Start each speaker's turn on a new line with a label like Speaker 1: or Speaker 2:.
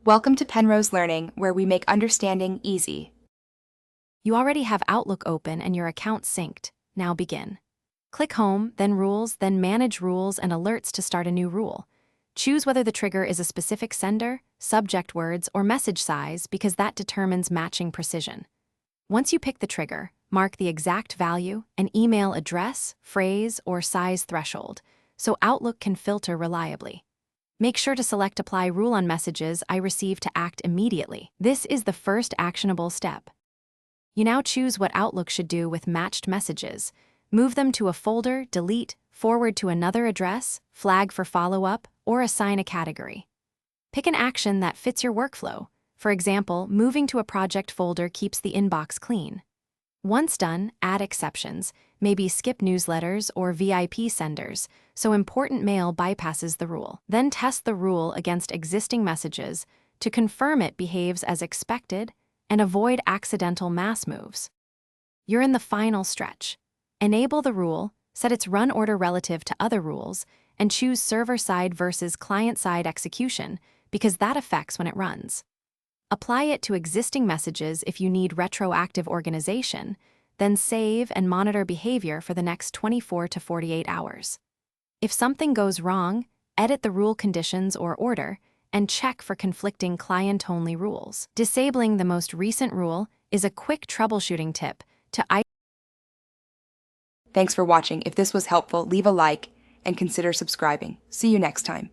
Speaker 1: Welcome to Penrose Learning, where we make understanding easy.
Speaker 2: You already have Outlook open and your account synced. Now begin. Click Home, then Rules, then Manage Rules and Alerts to start a new rule. Choose whether the trigger is a specific sender, subject words, or message size because that determines matching precision. Once you pick the trigger, mark the exact value, an email address, phrase, or size threshold, so Outlook can filter reliably. Make sure to select Apply Rule on messages I receive to act immediately. This is the first actionable step. You now choose what Outlook should do with matched messages. Move them to a folder, delete, forward to another address, flag for follow-up, or assign a category. Pick an action that fits your workflow. For example, moving to a project folder keeps the inbox clean. Once done, add exceptions, maybe skip newsletters or VIP senders, so important mail bypasses the rule. Then test the rule against existing messages to confirm it behaves as expected and avoid accidental mass moves. You're in the final stretch. Enable the rule, set its run order relative to other rules, and choose server-side versus client-side execution because that affects when it runs. Apply it to existing messages if you need retroactive organization, then save and monitor behavior for the next 24 to 48 hours. If something goes wrong, edit the rule conditions or order, and check for conflicting client-only rules. Disabling the most recent rule is a quick troubleshooting tip to
Speaker 1: Thanks for watching. If this was helpful, leave a like and consider subscribing. See you next time.